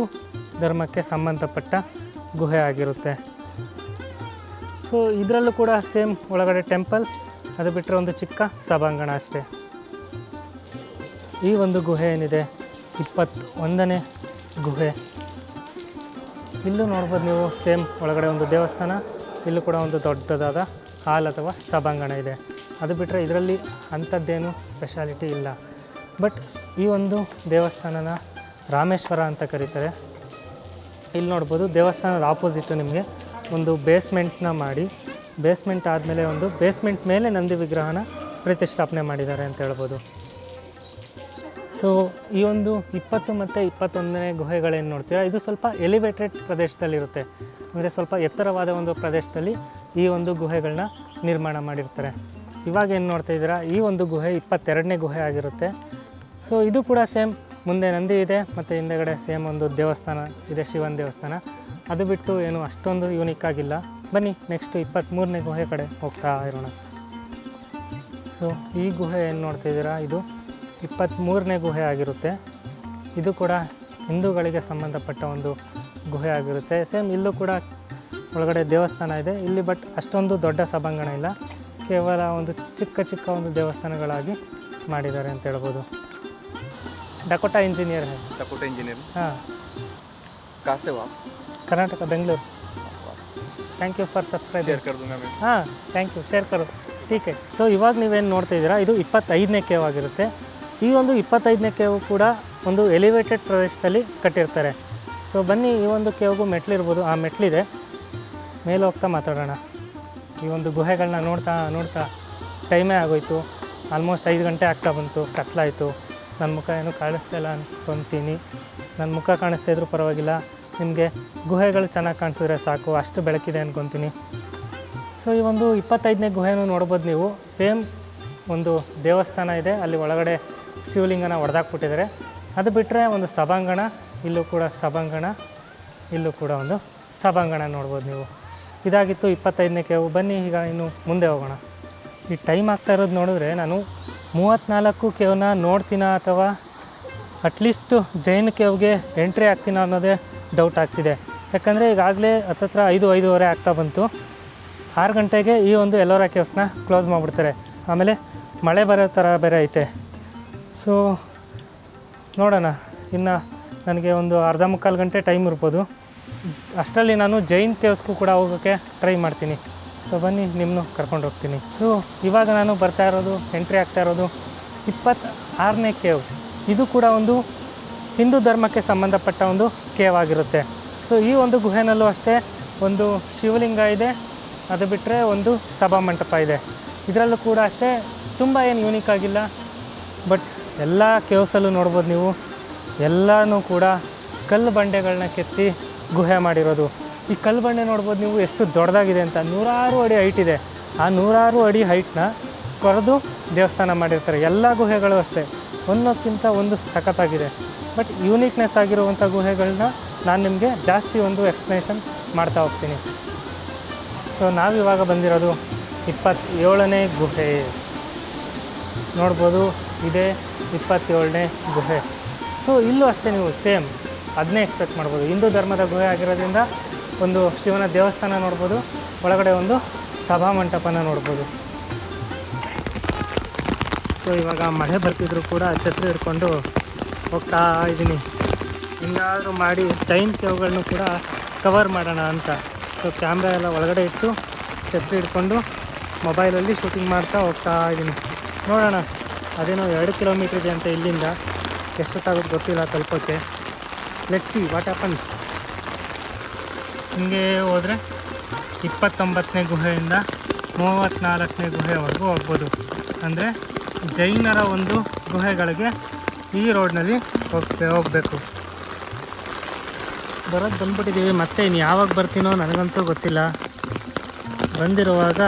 ಧರ್ಮಕ್ಕೆ ಸಂಬಂಧಪಟ್ಟ ಗುಹೆ ಆಗಿರುತ್ತೆ. ಸೊ ಇದರಲ್ಲೂ ಕೂಡ ಸೇಮ್ ಒಳಗಡೆ ಟೆಂಪಲ್, ಅದು ಬಿಟ್ಟರೆ ಒಂದು ಚಿಕ್ಕ ಸಭಾಂಗಣ ಅಷ್ಟೇ. ಈ ಒಂದು ಗುಹೆ ಏನಿದೆ 21ನೇ ಗುಹೆ. ಇಲ್ಲೂ ನೋಡ್ಬೋದು ನೀವು, ಸೇಮ್ ಒಳಗಡೆ ಒಂದು ದೇವಸ್ಥಾನ, ಇಲ್ಲೂ ಕೂಡ ಒಂದು ದೊಡ್ಡದಾದ ಹಾಲ್ ಅಥವಾ ಸಭಾಂಗಣ ಇದೆ. ಅದು ಬಿಟ್ಟರೆ ಇದರಲ್ಲಿ ಅಂಥದ್ದೇನು ಸ್ಪೆಷಾಲಿಟಿ ಇಲ್ಲ. ಬಟ್ ಈ ಒಂದು ದೇವಸ್ಥಾನನ ರಾಮೇಶ್ವರ ಅಂತ ಕರೀತಾರೆ. ಇಲ್ಲಿ ನೋಡ್ಬೋದು ದೇವಸ್ಥಾನದ ಆಪೋಸಿಟ್ಟು ನಿಮಗೆ ಒಂದು ಬೇಸ್ಮೆಂಟ್ನ ಮಾಡಿ, ಬೇಸ್ಮೆಂಟ್ ಆದಮೇಲೆ ಒಂದು ಬೇಸ್ಮೆಂಟ್ ಮೇಲೆ ನಂದಿ ವಿಗ್ರಹನ ಪ್ರತಿಷ್ಠಾಪನೆ ಮಾಡಿದ್ದಾರೆ ಅಂತ ಹೇಳ್ಬೋದು. ಸೊ ಈ ಒಂದು 20 ಮತ್ತು 21ನೇ ಗುಹೆಗಳೇನು ನೋಡ್ತೀರಾ, ಇದು ಸ್ವಲ್ಪ ಎಲಿವೇಟೆಡ್ ಪ್ರದೇಶದಲ್ಲಿರುತ್ತೆ. ಅಂದರೆ ಸ್ವಲ್ಪ ಎತ್ತರವಾದ ಒಂದು ಪ್ರದೇಶದಲ್ಲಿ ಈ ಒಂದು ಗುಹೆಗಳನ್ನ ನಿರ್ಮಾಣ ಮಾಡಿರ್ತಾರೆ. ಇವಾಗ ಏನು ನೋಡ್ತಾ ಇದ್ದೀರಾ, ಈ ಒಂದು ಗುಹೆ 22ನೇ ಗುಹೆ ಆಗಿರುತ್ತೆ. ಸೊ ಇದು ಕೂಡ ಸೇಮ್, ಮುಂದೆ ನಂದಿ ಇದೆ ಮತ್ತು ಹಿಂದೆಗಡೆ ಸೇಮ್ ಒಂದು ದೇವಸ್ಥಾನ ಇದೆ, ಶಿವನ ದೇವಸ್ಥಾನ. ಅದು ಬಿಟ್ಟು ಏನು ಅಷ್ಟೊಂದು ಯೂನಿಕ್ ಆಗಿಲ್ಲ. ಬನ್ನಿ ನೆಕ್ಸ್ಟ್ 23ನೇ ಗುಹೆ ಕಡೆ ಹೋಗ್ತಾ ಇರೋಣ. ಸೊ ಈ ಗುಹೆ ಏನು ನೋಡ್ತಿದ್ದೀರಾ, ಇದು 23ನೇ ಗುಹೆ ಆಗಿರುತ್ತೆ. ಇದು ಕೂಡ ಹಿಂದೂಗಳಿಗೆ ಸಂಬಂಧಪಟ್ಟ ಒಂದು ಗುಹೆ ಆಗಿರುತ್ತೆ. ಸೇಮ್ ಇಲ್ಲೂ ಕೂಡ ಒಳಗಡೆ ದೇವಸ್ಥಾನ ಇದೆ ಇಲ್ಲಿ, ಬಟ್ ಅಷ್ಟೊಂದು ದೊಡ್ಡ ಸಭಾಂಗಣ ಇಲ್ಲ, ಕೇವಲ ಒಂದು ಚಿಕ್ಕ ಚಿಕ್ಕ ಒಂದು ದೇವಸ್ಥಾನಗಳಾಗಿ ಮಾಡಿದ್ದಾರೆ ಅಂತ ಹೇಳ್ಬೋದು. ಡಕೋಟಾ ಇಂಜಿನಿयर है. Dakota engineer. हाँ. कहाँ से हो आप? Karnataka, Bengaluru. Thank you for subscribe. Share कर दूंगा मैं. ಹಾಂ, ಥ್ಯಾಂಕ್ ಯು, ಶೇರ್ ಕರು. ಟೀಕ್ ಹೈ. ಸೊ ಇವಾಗ ನೀವೇನು ನೋಡ್ತಾ ಇದ್ದೀರಾ, ಇದು 25ನೇ ಕೇವ್ ಆಗಿರುತ್ತೆ. ಈ ಒಂದು 25ನೇ ಕೇವು ಕೂಡ ಒಂದು ಎಲಿವೇಟೆಡ್ ಪ್ರದೇಶದಲ್ಲಿ ಕಟ್ಟಿರ್ತಾರೆ. ಸೊ ಬನ್ನಿ, ಈ ಒಂದು ಕೇವ್ಗೂ ಮೆಟ್ಲಿರ್ಬೋದು, ಆ ಮೆಟ್ಲಿದೆ, ಮೇಲೆ ಹೋಗ್ತಾ ಮಾತಾಡೋಣ. ಈ ಒಂದು ಗುಹೆಗಳನ್ನ ನೋಡ್ತಾ ನೋಡ್ತಾ ಟೈಮೇ ಆಗೋಯ್ತು. ಆಲ್ಮೋಸ್ಟ್ 5 ಗಂಟೆ ಆಗ್ತಾ ಬಂತು, ಕತ್ಲಾಯಿತು. ನನ್ನ ಮುಖ ಏನೂ ಕಾಣಿಸ್ತಾ ಇಲ್ಲ ಅಂದ್ಕೊತೀನಿ. ನನ್ನ ಮುಖ ಕಾಣಿಸ್ತಾ ಇದ್ರೂ ಪರವಾಗಿಲ್ಲ, ನಿಮಗೆ ಗುಹೆಗಳು ಚೆನ್ನಾಗಿ ಕಾಣಿಸಿದ್ರೆ ಸಾಕು, ಅಷ್ಟು ಬೆಳಕಿದೆ ಅಂದ್ಕೊತೀನಿ. ಸೊ ಈ ಒಂದು 25ನೇ ಗುಹೆನೂ ನೋಡ್ಬೋದು ನೀವು. ಸೇಮ್ ಒಂದು ದೇವಸ್ಥಾನ ಇದೆ, ಅಲ್ಲಿ ಒಳಗಡೆ ಶಿವಲಿಂಗನ ಹೊಡೆದಾಕ್ಬಿಟ್ಟಿದ್ದಾರೆ. ಅದು ಬಿಟ್ಟರೆ ಒಂದು ಸಭಾಂಗಣ, ಇಲ್ಲೂ ಕೂಡ ಸಭಾಂಗಣ, ಇಲ್ಲೂ ಕೂಡ ಒಂದು ಸಭಾಂಗಣ ನೋಡ್ಬೋದು ನೀವು. ಇದಾಗಿತ್ತು 25ನೇ ಕೇವು. ಬನ್ನಿ ಈಗ ಇನ್ನು ಮುಂದೆ ಹೋಗೋಣ. ಈ ಟೈಮ್ ಆಗ್ತಾ ಇರೋದು ನೋಡಿದ್ರೆ ನಾನು 34 ಕೇವ್ನ ನೋಡ್ತೀನ ಅಥವಾ ಅಟ್ಲೀಸ್ಟು ಜೈನ್ ಕೇವ್ಗೆ ಎಂಟ್ರಿ ಆಗ್ತೀನ ಅನ್ನೋದೇ ಡೌಟ್ ಆಗ್ತಿದೆ. ಯಾಕಂದರೆ ಈಗಾಗಲೇ ಹತ್ತತ್ರ 5-5:30 ಆಗ್ತಾ ಬಂತು. 6 ಗಂಟೆಗೆ ಈ ಒಂದು ಎಲ್ಲೋರಾ ಕೇವ್ಸ್ನ ಕ್ಲೋಸ್ ಮಾಡಿಬಿಡ್ತಾರೆ. ಆಮೇಲೆ ಮಳೆ ಬರೋ ಥರ ಬೇರೆ ಐತೆ. ಸೊ ನೋಡೋಣ, ಇನ್ನು ನನಗೆ ಒಂದು ಅರ್ಧ ಮುಕ್ಕಾಲು ಗಂಟೆ ಟೈಮ್ ಇರ್ಬೋದು. ಅಷ್ಟರಲ್ಲಿ ನಾನು ಜೈನ್ ಕೇವ್ಸ್ಗೂ ಕೂಡ ಹೋಗೋಕ್ಕೆ ಟ್ರೈ ಮಾಡ್ತೀನಿ. ಸೊ ಬನ್ನಿ, ನಿಮ್ಮನ್ನು ಕರ್ಕೊಂಡು ಹೋಗ್ತೀನಿ. ಸೊ ಇವಾಗ ನಾನು ಬರ್ತಾ ಇರೋದು, ಎಂಟ್ರಿ ಆಗ್ತಾ ಇರೋದು 26ನೇ ಕೇವ್. ಇದು ಕೂಡ ಒಂದು ಹಿಂದೂ ಧರ್ಮಕ್ಕೆ ಸಂಬಂಧಪಟ್ಟ ಒಂದು ಕೇವ್ ಆಗಿರುತ್ತೆ. ಸೊ ಈ ಒಂದು ಗುಹೆನಲ್ಲೂ ಅಷ್ಟೇ ಒಂದು ಶಿವಲಿಂಗ ಇದೆ, ಅದು ಬಿಟ್ಟರೆ ಒಂದು ಸಭಾ ಮಂಟಪ ಇದೆ. ಇದರಲ್ಲೂ ಕೂಡ ಅಷ್ಟೇ ತುಂಬ ಏನು ಯೂನಿಕ್ ಆಗಿಲ್ಲ. ಬಟ್ ಎಲ್ಲ ಕೇವ್ಸಲ್ಲೂ ನೋಡ್ಬೋದು ನೀವು, ಎಲ್ಲನೂ ಕೂಡ ಕಲ್ಲು ಬಂಡೆಗಳನ್ನ ಕೆತ್ತಿ ಗುಹೆ ಮಾಡಿರೋದು. ಈ ಕಲ್ಲು ಬಂಡೆ ನೋಡ್ಬೋದು ನೀವು ಎಷ್ಟು ದೊಡ್ಡದಾಗಿದೆ ಅಂತ. 106 ಅಡಿ ಹೈಟ್ ಇದೆ. ಆ 106 ಅಡಿ ಹೈಟ್ನ ಕೊರೆದು ದೇವಸ್ಥಾನ ಮಾಡಿರ್ತಾರೆ. ಎಲ್ಲ ಗುಹೆಗಳು ಅಷ್ಟೇ, ಒಂದಕ್ಕಿಂತ ಒಂದು ಸಖತ್ತಾಗಿದೆ. ಬಟ್ ಯೂನಿಕ್ನೆಸ್ ಆಗಿರುವಂಥ ಗುಹೆಗಳನ್ನ ನಾನು ನಿಮಗೆ ಜಾಸ್ತಿ ಒಂದು ಎಕ್ಸ್ಪ್ಲನೇಷನ್ ಮಾಡ್ತಾ ಹೋಗ್ತೀನಿ. ಸೊ ನಾವಿವಾಗ ಬಂದಿರೋದು 27ನೇ ಗುಹೆ ನೋಡ್ಬೋದು. ಇದೇ 27ನೇ ಗುಹೆ. ಸೊ ಇಲ್ಲೂ ಅಷ್ಟೇ ನೀವು ಸೇಮ್ ಅದನ್ನೇ ಎಕ್ಸ್ಪೆಕ್ಟ್ ಮಾಡ್ಬೋದು. ಹಿಂದೂ ಧರ್ಮದ ಗುಹೆ ಆಗಿರೋದ್ರಿಂದ ಒಂದು ಶಿವನ ದೇವಸ್ಥಾನ ನೋಡ್ಬೋದು, ಒಳಗಡೆ ಒಂದು ಸಭಾ ಮಂಟಪನ ನೋಡ್ಬೋದು. ಸೊ ಇವಾಗ ಮಳೆ ಬರ್ತಿದ್ರು ಕೂಡ ಛತ್ರಿ ಹಿಡ್ಕೊಂಡು ಹೋಗ್ತಾ ಇದ್ದೀನಿ. ಹಿಂಗಾದರೂ ಮಾಡಿ ಜೈನ್ ಕೇವ್ಗಳನ್ನು ಕೂಡ ಕವರ್ ಮಾಡೋಣ ಅಂತ. ಸೊ ಕ್ಯಾಮ್ರಾ ಎಲ್ಲ ಒಳಗಡೆ ಇಟ್ಟು ಛತ್ರಿ ಹಿಡ್ಕೊಂಡು ಮೊಬೈಲಲ್ಲಿ ಶೂಟಿಂಗ್ ಮಾಡ್ತಾ ಹೋಗ್ತಾ ಇದ್ದೀನಿ. ನೋಡೋಣ, ಅದೇನೋ 2 ಕಿಲೋಮೀಟ್ರ್ ಇದೆ ಅಂತ ಇಲ್ಲಿಂದ. ಎಷ್ಟೊತ್ತಾಗೋದು ಗೊತ್ತಿಲ್ಲ ತಲುಪೋಕ್ಕೆ. Let's see what happens. ಹಿಂಗೆ ಹೋದರೆ 29ನೇ ಗುಹೆಯಿಂದ 34ನೇ ಗುಹೆವರೆಗೂ ಹೋಗ್ಬೋದು. ಅಂದರೆ ಜೈನರ ಒಂದು ಗುಹೆಗಳಿಗೆ ಈ ರೋಡ್ನಲ್ಲಿ ಹೋಗಬೇಕು. ಬಂದ್ಬಿಟ್ಟಿದ್ದೀವಿ. ಮತ್ತೆ ಇನ್ನು ಯಾವಾಗ ಬರ್ತೀನೋ ನನಗಂತೂ ಗೊತ್ತಿಲ್ಲ. ಬಂದಿರುವಾಗ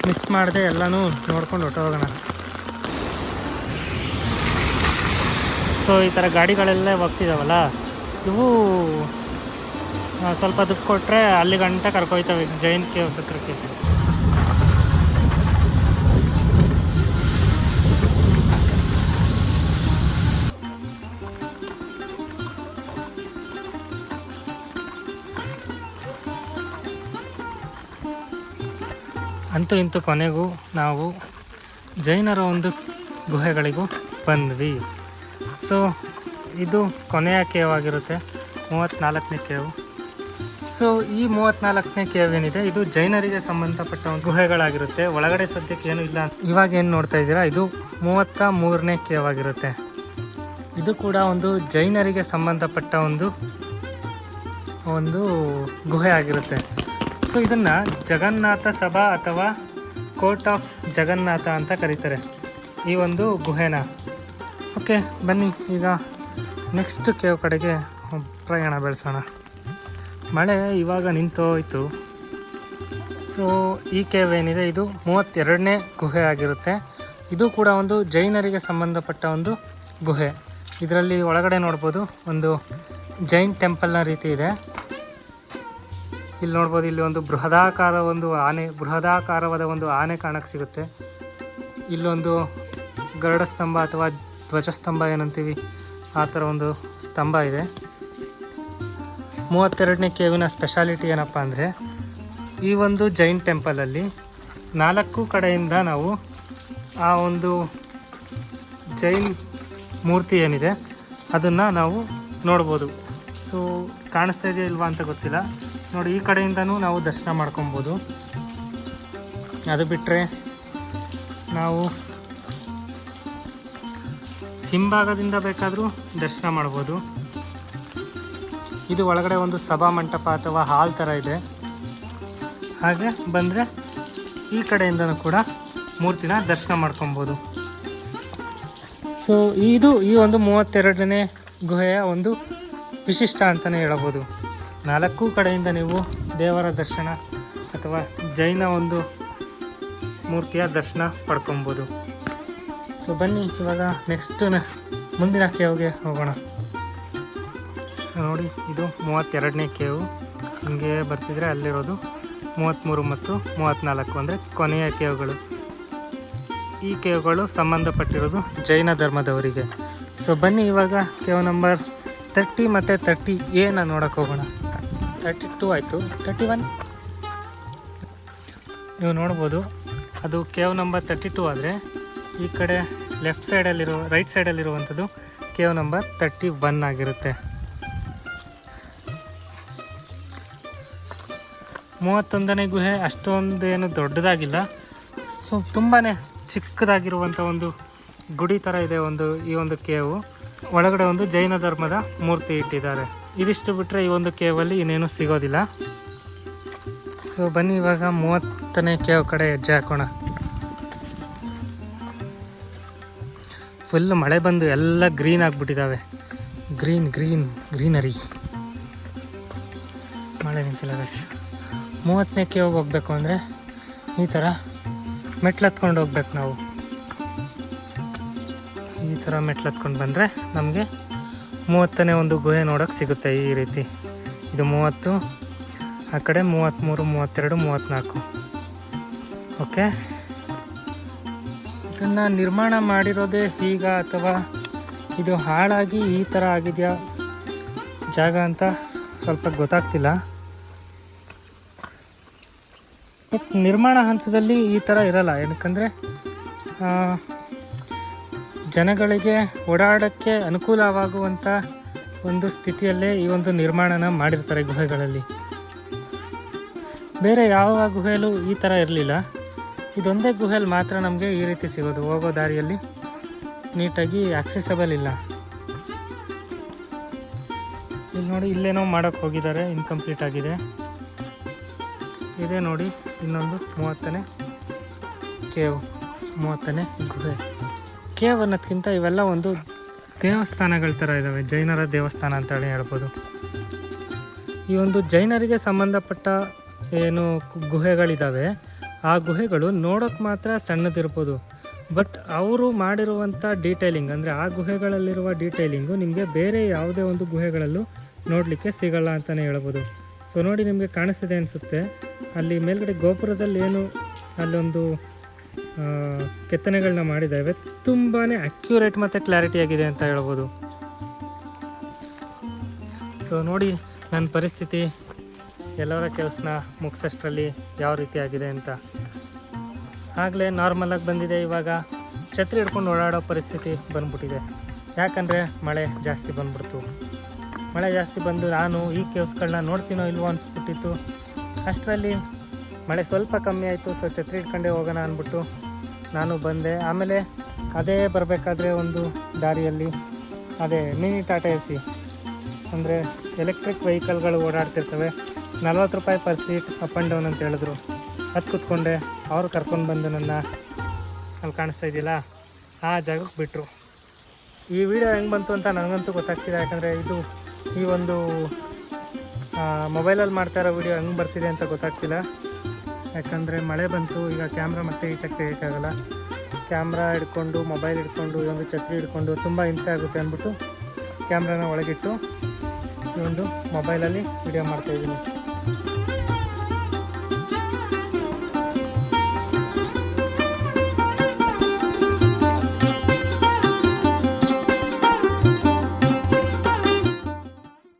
ಮಿಸ್ ಮಾಡದೆ ಎಲ್ಲನೂ ನೋಡ್ಕೊಂಡು ಹೊರಟೋಗೋಣ. ಸೊ ಈ ಥರ ಗಾಡಿಗಳೆಲ್ಲ ಹೋಗ್ತಿದ್ದಾವಲ್ಲ, ಇವು ಸ್ವಲ್ಪ ದುಡ್ಡು ಕೊಟ್ಟರೆ ಅಲ್ಲಿ ಗಂಟೆ ಕರ್ಕೊಯ್ತವೆ ಜೈನ್ ಕೇವ್ಸ್ ಹತ್ರಕ್ಕೆ. ಅಂತೂ ಇಂತೂ ಕೊನೆಗೂ ನಾವು ಜೈನರ ಒಂದು ಗುಹೆಗಳಿಗೂ ಬಂದ್ವಿ. ಸೊ ಇದು ಕೊನೆಯ ಕೇವ್ ಆಗಿರುತ್ತೆ, 34ನೇ ಕೇವು. ಸೊ ಈ 34ನೇ ಕೇವ್ ಏನಿದೆ ಇದು ಜೈನರಿಗೆ ಸಂಬಂಧಪಟ್ಟ ಒಂದು ಗುಹೆಗಳಾಗಿರುತ್ತೆ. ಒಳಗಡೆ ಸದ್ಯಕ್ಕೆ ಏನೂ ಇಲ್ಲ. ಇವಾಗ ಏನು ನೋಡ್ತಾ ಇದ್ದೀರಾ, ಇದು 33ನೇ ಕೇವ್ ಆಗಿರುತ್ತೆ. ಇದು ಕೂಡ ಒಂದು ಜೈನರಿಗೆ ಸಂಬಂಧಪಟ್ಟ ಒಂದು ಗುಹೆ ಆಗಿರುತ್ತೆ. ಸೊ ಇದನ್ನು ಜಗನ್ನಾಥ ಸಭಾ ಅಥವಾ ಕೋರ್ಟ್ ಆಫ್ ಜಗನ್ನಾಥ ಅಂತ ಕರೀತಾರೆ ಈ ಒಂದು ಗುಹೆನ. ಓಕೆ ಬನ್ನಿ ಈಗ ನೆಕ್ಸ್ಟ್ ಕೇವ್ ಕಡೆಗೆ ಪ್ರಯಾಣ ಬೆಳೆಸೋಣ. ಮಳೆ ಇವಾಗ ನಿಂತೋಯ್ತು. ಸೊ ಈ ಕೇವ್ ಏನಿದೆ ಇದು 32ನೇ ಗುಹೆ ಆಗಿರುತ್ತೆ. ಇದು ಕೂಡ ಒಂದು ಜೈನರಿಗೆ ಸಂಬಂಧಪಟ್ಟ ಒಂದು ಗುಹೆ. ಇದರಲ್ಲಿ ಒಳಗಡೆ ನೋಡ್ಬೋದು ಒಂದು ಜೈನ್ ಟೆಂಪಲ್ನ ರೀತಿ ಇದೆ. ಇಲ್ಲಿ ನೋಡ್ಬೋದು, ಇಲ್ಲಿ ಒಂದು ಬೃಹದಾಕಾರವಾದ ಒಂದು ಆನೆ ಕಾಣಕ್ಕೆ ಸಿಗುತ್ತೆ. ಇಲ್ಲೊಂದು ಗರುಡ ಸ್ತಂಭ ಅಥವಾ ಧ್ವಜಸ್ತಂಭ ಏನಂತೀವಿ, ಆ ಥರ ಒಂದು ಸ್ತಂಭ ಇದೆ. 32ನೇ ಕೇವಿನ ಸ್ಪೆಷಾಲಿಟಿ ಏನಪ್ಪ ಅಂದರೆ, ಈ ಒಂದು ಜೈನ್ ಟೆಂಪಲಲ್ಲಿ 4 ಕಡೆಯಿಂದ ನಾವು ಆ ಒಂದು ಜೈನ್ ಮೂರ್ತಿ ಏನಿದೆ ಅದನ್ನು ನಾವು ನೋಡ್ಬೋದು. ಸೊ ಕಾಣಿಸ್ತಾ ಇದೆಯಾ ಇಲ್ವಾ ಅಂತ ಗೊತ್ತಿಲ್ಲ. ನೋಡಿ, ಈ ಕಡೆಯಿಂದನೂ ನಾವು ದರ್ಶನ ಮಾಡ್ಕೊಬೋದು. ಅದು ಬಿಟ್ಟರೆ ನಾವು ಹಿಂಭಾಗದಿಂದ ಬೇಕಾದರೂ ದರ್ಶನ ಮಾಡ್ಬೋದು. ಇದು ಒಳಗಡೆ ಒಂದು ಸಭಾ ಮಂಟಪ ಅಥವಾ ಹಾಲ್ ಥರ ಇದೆ. ಹಾಗೆ ಬಂದರೆ ಈ ಕಡೆಯಿಂದನೂ ಕೂಡ ಮೂರ್ತಿನ ದರ್ಶನ ಮಾಡ್ಕೊಬೋದು. ಸೊ ಈ ಒಂದು 32ನೇ ಗುಹೆಯ ಒಂದು ವಿಶಿಷ್ಟ ಅಂತಲೇ ಹೇಳಬಹುದು. 4 ಕಡೆಯಿಂದ ನೀವು ದೇವರ ದರ್ಶನ ಅಥವಾ ಜೈನ ಒಂದು ಮೂರ್ತಿಯ ದರ್ಶನ ಪಡ್ಕೊಬೋದು. ಸೊ ಬನ್ನಿ ಇವಾಗ ನೆಕ್ಸ್ಟ್ ಮುಂದಿನ ಕೇವ್ಗೆ ಹೋಗೋಣ. ಸೊ ನೋಡಿ, ಇದು 32ನೇ ಕೇವು. ಹಿಂಗೆ ಬರ್ತಿದ್ರೆ ಅಲ್ಲಿರೋದು 33 ಮತ್ತು 34 ಅಂದರೆ ಕೊನೆಯ ಕೇವ್ಗಳು. ಈ ಕೇವ್ಗಳು ಸಂಬಂಧಪಟ್ಟಿರೋದು ಜೈನ ಧರ್ಮದವರಿಗೆ. ಸೊ ಬನ್ನಿ ಇವಾಗ ಕೇವ್ ನಂಬರ್ 30 ಮತ್ತು 30A ನೋಡೋಕೆ ಹೋಗೋಣ. 32 ಆಯಿತು, 31 ನೀವು ನೋಡ್ಬೋದು. ಅದು ಕೇವ್ ನಂಬರ್ 32 ಆದರೆ ಈ ಕಡೆ ರೈಟ್ ಸೈಡಲ್ಲಿರುವಂಥದ್ದು ಕೇವ್ ನಂಬರ್ 31 ಆಗಿರುತ್ತೆ. 31ನೇ ಗುಹೆ ಅಷ್ಟೊಂದು ಏನು ದೊಡ್ಡದಾಗಿಲ್ಲ. ಸೊ ತುಂಬಾ ಚಿಕ್ಕದಾಗಿರುವಂಥ ಒಂದು ಗುಡಿ ಥರ ಇದೆ ಈ ಒಂದು ಕೇವು. ಒಳಗಡೆ ಒಂದು ಜೈನ ಧರ್ಮದ ಮೂರ್ತಿ ಇಟ್ಟಿದ್ದಾರೆ. ಇದಿಷ್ಟು ಬಿಟ್ಟರೆ ಈ ಒಂದು ಕೇವಲ್ಲಿ ಇನ್ನೇನು ಸಿಗೋದಿಲ್ಲ. ಸೊ ಬನ್ನಿ ಇವಾಗ 30ನೇ ಕೇವ್ ಕಡೆ ಹೆಜ್ಜೆ ಹಾಕೋಣ. ಫುಲ್ ಮಳೆ ಬಂದು ಎಲ್ಲ ಗ್ರೀನ್ ಆಗಿಬಿಟ್ಟಿದ್ದಾವೆ. ಗ್ರೀನರಿ. ಮಳೆ ನಿಂತಿಲ್ಲ ಗೈಸ್. 30ನೇ ಕೇವ್ಗೆ ಹೋಗ್ಬೇಕು ಅಂದರೆ ಈ ಥರ ಮೆಟ್ಲು ಹತ್ಕೊಂಡು ಹೋಗ್ಬೇಕು ನಾವು. ಈ ಥರ ಮೆಟ್ಲು ಹತ್ಕೊಂಡು ಬಂದರೆ ನಮಗೆ 30ನೇ ಒಂದು ಗುಹೆ ನೋಡೋಕ್ಕೆ ಸಿಗುತ್ತೆ. ಈ ರೀತಿ ಇದು 30, ಆ ಕಡೆ 33, 32, 34. ಓಕೆ, ಇದನ್ನು ನಿರ್ಮಾಣ ಮಾಡಿರೋದೇ ಈಗ ಅಥವಾ ಇದು ಹಾಳಾಗಿ ಈ ಥರ ಆಗಿದೆಯಾ ಜಾಗ ಅಂತ ಸ್ವಲ್ಪ ಗೊತ್ತಾಗ್ತಿಲ್ಲ. ಬಟ್ ನಿರ್ಮಾಣ ಹಂತದಲ್ಲಿ ಈ ಥರ ಇರಲ್ಲ, ಏನಕ್ಕಂದರೆ ಜನಗಳಿಗೆ ಓಡಾಡೋಕ್ಕೆ ಅನುಕೂಲವಾಗುವಂಥ ಒಂದು ಸ್ಥಿತಿಯಲ್ಲೇ ಈ ಒಂದು ನಿರ್ಮಾಣನ ಮಾಡಿರ್ತಾರೆ ಗುಹೆಗಳಲ್ಲಿ. ಬೇರೆ ಯಾವ ಗುಹೆಯಲ್ಲೂ ಈ ಥರ ಇರಲಿಲ್ಲ, ಇದೊಂದೇ ಗುಹೆಯಲ್ಲಿ ಮಾತ್ರ ನಮಗೆ ಈ ರೀತಿ ಸಿಗೋದು. ಹೋಗೋ ದಾರಿಯಲ್ಲಿ ನೀಟಾಗಿ ಆಕ್ಸೆಸಬಲ್ ಇಲ್ಲ. ಇಲ್ಲಿ ನೋಡಿ, ಇಲ್ಲೇನೋ ಮಾಡೋಕ್ಕೆ ಹೋಗಿದ್ದಾರೆ, ಇನ್ಕಂಪ್ಲೀಟ್ ಆಗಿದೆ. ಇದೇ ನೋಡಿ ಇನ್ನೊಂದು 30ನೇ ಕೇವ್, 30ನೇ ಗುಹೆ. ಕೇವ್ ಅನ್ನೋದಕ್ಕಿಂತ ಇವೆಲ್ಲ ಒಂದು ದೇವಸ್ಥಾನಗಳ ಥರ ಇದ್ದಾವೆ, ಜೈನರ ದೇವಸ್ಥಾನ ಅಂತೇಳಿ ಹೇಳ್ಬೋದು. ಈ ಒಂದು ಜೈನರಿಗೆ ಸಂಬಂಧಪಟ್ಟ ಏನು ಗುಹೆಗಳಿದ್ದಾವೆ, ಆ ಗುಹೆಗಳು ನೋಡೋಕ್ಕೆ ಮಾತ್ರ ಸಣ್ಣದಿರ್ಬೋದು, ಬಟ್ ಅವರು ಮಾಡಿರುವಂಥ ಡೀಟೇಲಿಂಗ್, ಅಂದರೆ ಆ ಗುಹೆಗಳಲ್ಲಿರುವ ಡೀಟೇಲಿಂಗು ನಿಮಗೆ ಬೇರೆ ಯಾವುದೇ ಒಂದು ಗುಹೆಗಳಲ್ಲೂ ನೋಡಲಿಕ್ಕೆ ಸಿಗಲ್ಲ ಅಂತಲೇ ಹೇಳ್ಬೋದು. ಸೊ ನೋಡಿ, ನಿಮಗೆ ಕಾಣಿಸ್ತಿದೆ ಅನಿಸುತ್ತೆ, ಅಲ್ಲಿ ಮೇಲ್ಗಡೆ ಗೋಪುರದಲ್ಲಿ ಏನು ಅಲ್ಲೊಂದು ಕೆತ್ತನೆಗಳನ್ನ ಮಾಡಿದ್ದಾವೆ, ತುಂಬಾ ಅಕ್ಯುರೇಟ್ ಮತ್ತು ಕ್ಲಾರಿಟಿ ಆಗಿದೆ ಅಂತ ಹೇಳ್ಬೋದು. ಸೊ ನೋಡಿ ನನ್ನ ಪರಿಸ್ಥಿತಿ ಎಲ್ಲರ ಕೇವ್ಸ್ನ ಮುಗಿಸೋಷ್ಟರಲ್ಲಿ ಯಾವ ರೀತಿ ಆಗಿದೆ ಅಂತ. ಆಗಲೇ ನಾರ್ಮಲಾಗಿ ಬಂದಿದೆ, ಇವಾಗ ಛತ್ರಿ ಹಿಡ್ಕೊಂಡು ಓಡಾಡೋ ಪರಿಸ್ಥಿತಿ ಬಂದ್ಬಿಟ್ಟಿದೆ. ಯಾಕಂದರೆ ಮಳೆ ಜಾಸ್ತಿ ಬಂದ್ಬಿಡ್ತು. ಮಳೆ ಜಾಸ್ತಿ ಬಂದು ನಾನು ಈ ಕೇವ್ಸ್ಗಳನ್ನ ನೋಡ್ತೀನೋ ಇಲ್ವೋ ಅನಿಸ್ಬಿಟ್ಟಿತ್ತು. ಅಷ್ಟರಲ್ಲಿ ಮಳೆ ಸ್ವಲ್ಪ ಕಮ್ಮಿ ಆಯಿತು. ಸೊ ಛತ್ರಿ ಹಿಡ್ಕೊಂಡೇ ಹೋಗೋಣ ಅಂದ್ಬಿಟ್ಟು ನಾನು ಬಂದೆ. ಆಮೇಲೆ ಅದೇ ಬರಬೇಕಾದ್ರೆ ಒಂದು ದಾರಿಯಲ್ಲಿ ಅದೇ ಮಿನಿ ಟಾಟಾ AC, ಅಂದರೆ ಎಲೆಕ್ಟ್ರಿಕ್ ವೆಹಿಕಲ್ಗಳು ಓಡಾಡ್ತಿರ್ತವೆ, 40 ರೂಪಾಯಿ per seat up and down ಅಂತ ಹೇಳಿದ್ರು. ಅದು ಕೂತ್ಕೊಂಡೆ, ಅವರು ಕರ್ಕೊಂಡು ಬಂದು ನನ್ನ ಅಲ್ಲಿ ಕಾಣಿಸ್ತಾ ಇದೆಯಲ್ಲ ಆ ಜಾಗಕ್ಕೆ ಬಿಟ್ಟರು. ಈ ವಿಡಿಯೋ ಹೆಂಗೆ ಬಂತು ಅಂತ ನನಗಂತೂ ಗೊತ್ತಾಗ್ತಿದೆ, ಯಾಕಂದರೆ ಇದು ಈ ಒಂದು ಮೊಬೈಲಲ್ಲಿ ಮಾಡ್ತಾ ಇರೋ ವಿಡಿಯೋ ಹೆಂಗೆ ಬರ್ತಿದೆ ಅಂತ ಗೊತ್ತಾಗ್ತಿಲ್ಲ. ಯಾಕಂದರೆ ಮಳೆ ಬಂತು, ಈಗ ಕ್ಯಾಮ್ರಾ ಮತ್ತೆ ಈಚಕ್ಕೆ ತೆಗಿಯೋಕ್ಕಾಗಲ್ಲ. ಕ್ಯಾಮ್ರಾ ಹಿಡ್ಕೊಂಡು, ಮೊಬೈಲ್ ಹಿಡ್ಕೊಂಡು, ಈ ಒಂದು ಛತ್ರಿ ಹಿಡ್ಕೊಂಡು ತುಂಬ ಹಿಂಸೆ ಆಗುತ್ತೆ ಅಂದ್ಬಿಟ್ಟು ಕ್ಯಾಮ್ರಾನ ಒಳಗಿಟ್ಟು ಈ ಒಂದು ಮೊಬೈಲಲ್ಲಿ ವಿಡಿಯೋ ಮಾಡ್ತಾಯಿದ್ದೀನಿ.